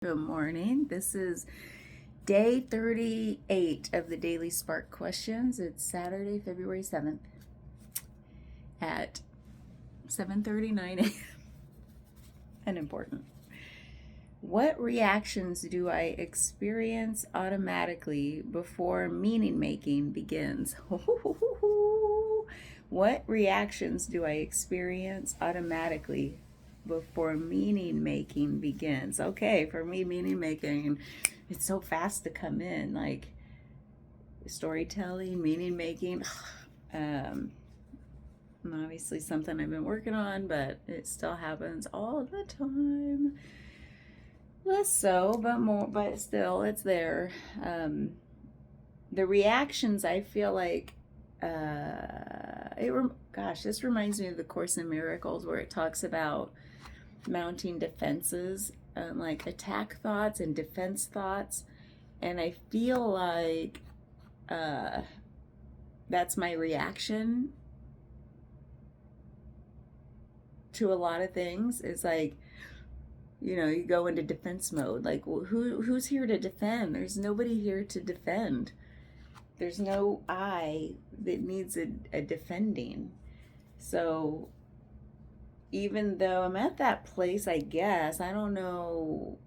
Good morning. This is day 38 of the Daily Spark Questions. It's Saturday, February 7th at 7:39 a.m. Unimportant. What reactions do I experience automatically before meaning making begins? What reactions do I experience automatically before meaning making begins? Okay, for me, meaning making, it's so fast to come in, like storytelling, meaning making. Obviously something I've been working on, but it still happens all the time. Less so, but more, but still, it's there. The reactions, I feel like, this reminds me of the Course in Miracles, where it talks about mounting defenses, like attack thoughts and defense thoughts, and I feel like that's my reaction to a lot of things. Is like, you go into defense mode. Like, well, who's here to defend? There's nobody here to defend. There's no I that needs a defending. So even though I'm at that place, I guess, I don't know,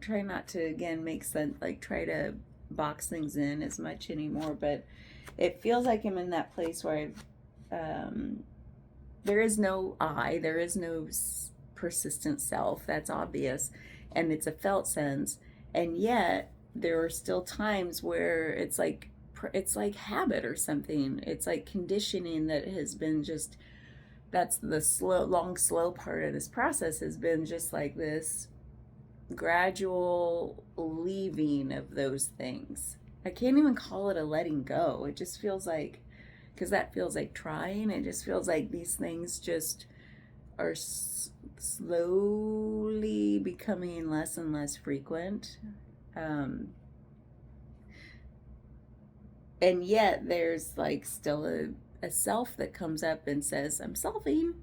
try not to, again, make sense, like try to box things in as much anymore, but it feels like I'm in that place where there is no I, there is no persistent self, that's obvious, and it's a felt sense, and yet there are still times where it's like habit or something. It's like conditioning that has been just, that's the slow part of this process, has been just like this gradual leaving of those things. I can't even call it a letting go. It just feels like, because that feels like trying, it just feels like these things just are slowly becoming less and less frequent. And yet there's like still a self that comes up and says, I'm selfing.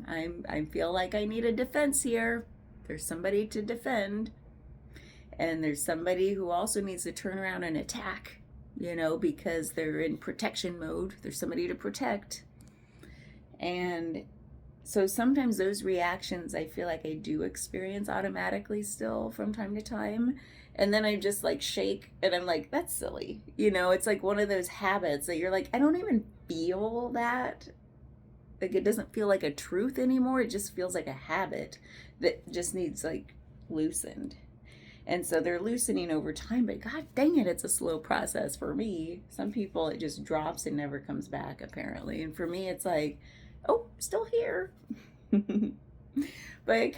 I feel like I need a defense here. There's somebody to defend. And there's somebody who also needs to turn around and attack, because they're in protection mode. There's somebody to protect. And so sometimes those reactions I feel like I do experience automatically still from time to time. And then I just like shake and I'm like, that's silly. It's like one of those habits that you're like, I don't even feel that. Like, it doesn't feel like a truth anymore. It just feels like a habit that just needs like loosened. And so they're loosening over time, but god dang it, it's a slow process for me. Some people, it just drops and never comes back, apparently. And for me, it's like, oh, still here. But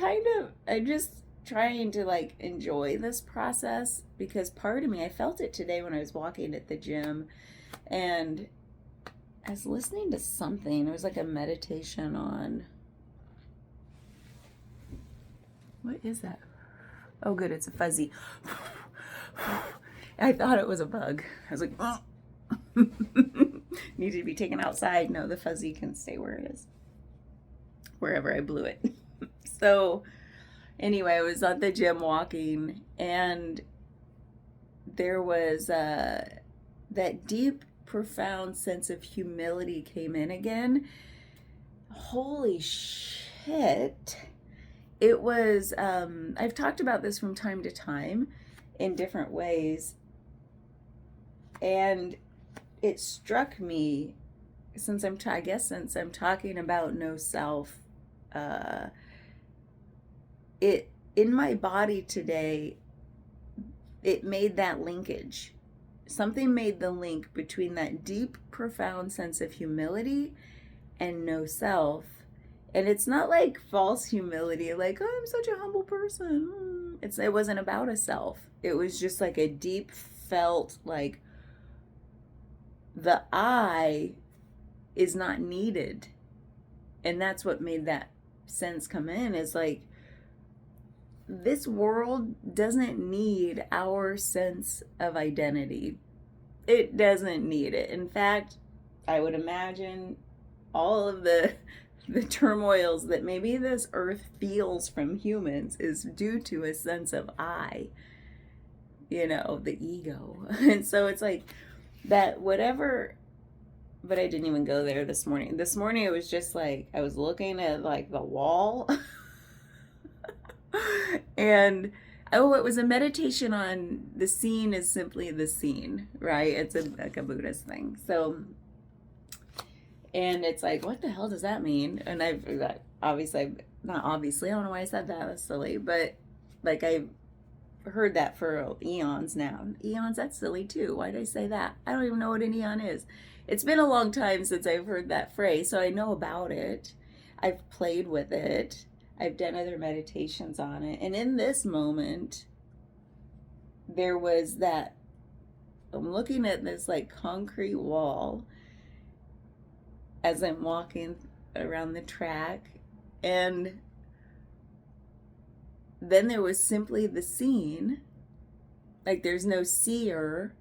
I'm just trying to like enjoy this process, because part of me, I felt it today when I was walking at the gym, and I was listening to something. It was like a meditation on, what is that? Oh, good, it's a fuzzy. I thought it was a bug. I was like, oh. Needed to be taken outside. No, the fuzzy can stay where it is, wherever I blew it. So anyway, I was at the gym walking, and there was that deep, profound sense of humility came in again. Holy shit. It was, I've talked about this from time to time in different ways, and it struck me, since I'm talking about no self, it in my body today, it made that linkage. Something made the link between that deep, profound sense of humility and no self. And it's not like false humility, like, oh, I'm such a humble person. It wasn't about a self. It was just like a deep felt, like, the I is not needed. And that's what made that sense come in, is like, this world doesn't need our sense of identity. It doesn't need it. In fact, I would imagine all of the the turmoils that maybe this earth feels from humans is due to a sense of I, the ego. And so it's like that, whatever. But I didn't even go there this morning. This morning it was just like I was looking at like the wall. And it was a meditation on the scene is simply the scene, right? It's like a Buddhist thing. So, and it's like, what the hell does that mean? And not obviously, I don't know why I said that, that's silly, but like I've heard that for eons now. Eons, that's silly too. Why did I say that? I don't even know what an eon is. It's been a long time since I've heard that phrase, so I know about it. I've played with it. I've done other meditations on it. And in this moment, there was that, I'm looking at this like concrete wall as I'm walking around the track. And then there was simply the scene. Like there's no seer.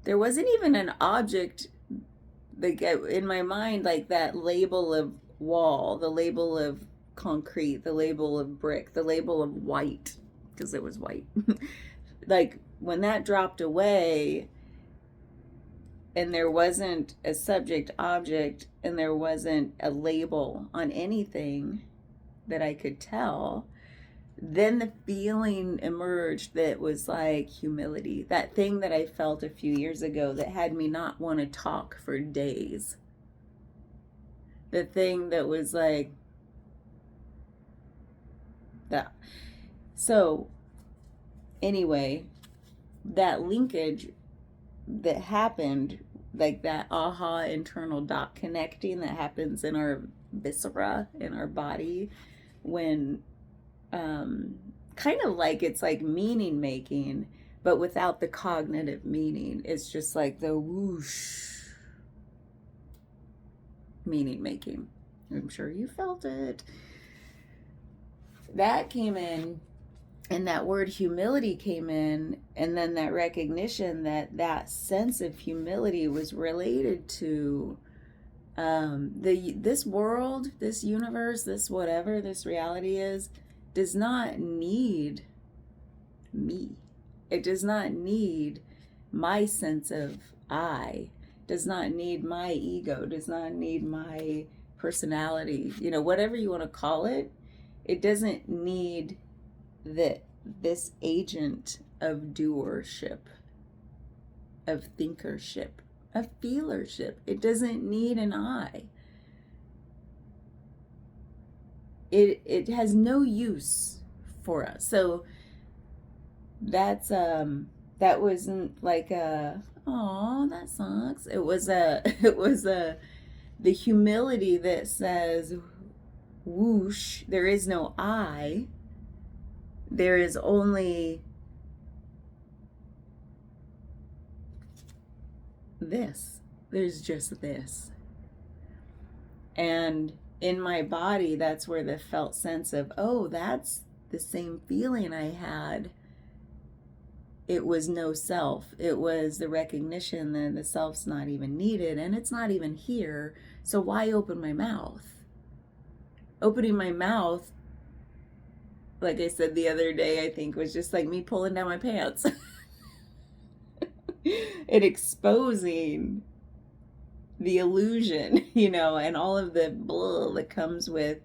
There wasn't even an object like in my mind, like that label of wall, the label of concrete, the label of brick, the label of white, because it was white. Like when that dropped away and there wasn't a subject object and there wasn't a label on anything that I could tell, then the feeling emerged that was like humility, that thing that I felt a few years ago that had me not want to talk for days. The thing that was like that. So anyway, that linkage that happened, like that aha internal dot connecting that happens in our viscera, in our body, when kind of like it's like meaning making, but without the cognitive meaning. It's just like the whoosh meaning making. I'm sure you felt it. That came in, and that word humility came in, and then that recognition that that sense of humility was related to this world, this universe, this whatever this reality is, does not need me. It does not need my sense of I, does not need my ego, does not need my personality, whatever you want to call it. It doesn't need this agent of doership, of thinkership, of feelership. It doesn't need an I. It has no use for us. So that's that wasn't like oh, that sucks. It was the humility that says, whoosh, there is no I. There is only this. There's just this. And in my body, that's where the felt sense of, oh, that's the same feeling I had. It was no self. It was the recognition that the self's not even needed and it's not even here. So why open my mouth? Opening my mouth, like I said the other day, I think was just like me pulling down my pants and exposing the illusion, and all of the blah that comes with,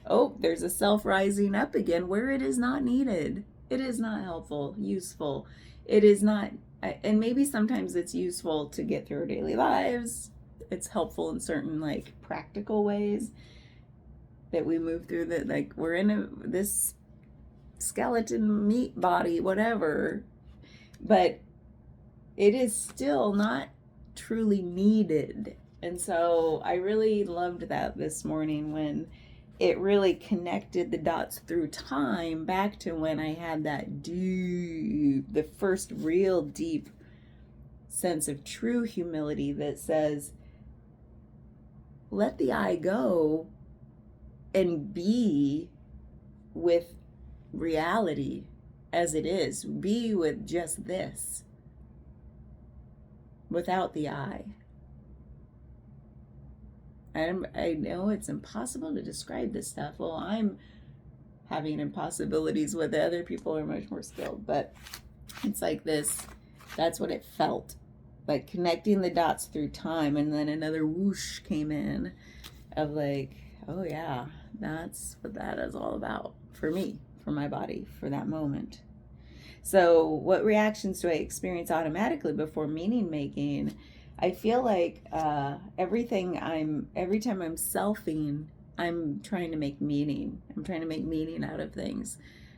oh, there's a self rising up again where it is not needed. It is not helpful, useful. It is not, and maybe sometimes it's useful to get through our daily lives. It's helpful in certain like practical ways that we move through, that like we're in this skeleton meat body, whatever, but it is still not truly needed. And so I really loved that this morning when it really connected the dots through time back to when I had that the first real deep sense of true humility that says, let the I go and be with reality as it is. Be with just this, without the I. I know it's impossible to describe this stuff. Well, I'm having impossibilities with it. Other people are much more skilled, but it's like this. That's what it felt like, connecting the dots through time, and then another whoosh came in of like, oh yeah, that's what that is all about for me, for my body, for that moment. So what reactions do I experience automatically before meaning making? I feel like every time I'm selfing, I'm trying to make meaning. I'm trying to make meaning out of things.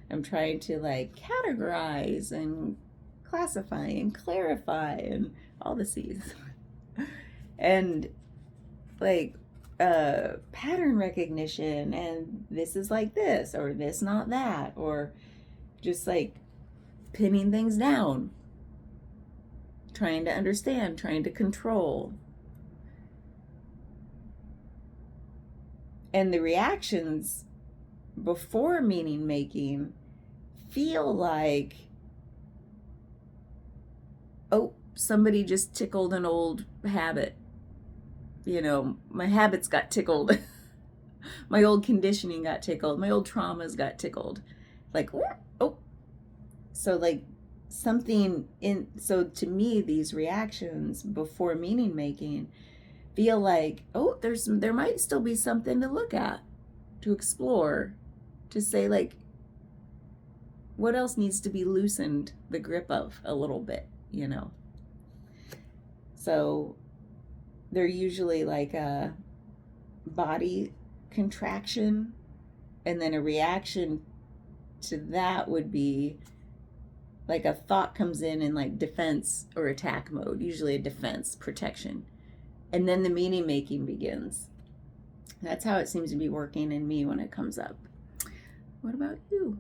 I'm trying to like categorize and classify and clarify and all the C's. And like pattern recognition, and this is like this, or this not that, or just like pinning things down, trying to understand, trying to control. And the reactions before meaning making feel like, oh, somebody just tickled an old habit. You know, my habits got tickled. My old conditioning got tickled. My old traumas got tickled. Like, oh. So like something in, so to me, these reactions before meaning making feel like, oh, there might still be something to look at, to explore, to say like, what else needs to be loosened the grip of a little bit, you know? So they're usually like a body contraction, and then a reaction to that would be like a thought comes in like defense or attack mode, usually a defense, protection. And then the meaning making begins. That's how it seems to be working in me when it comes up. What about you?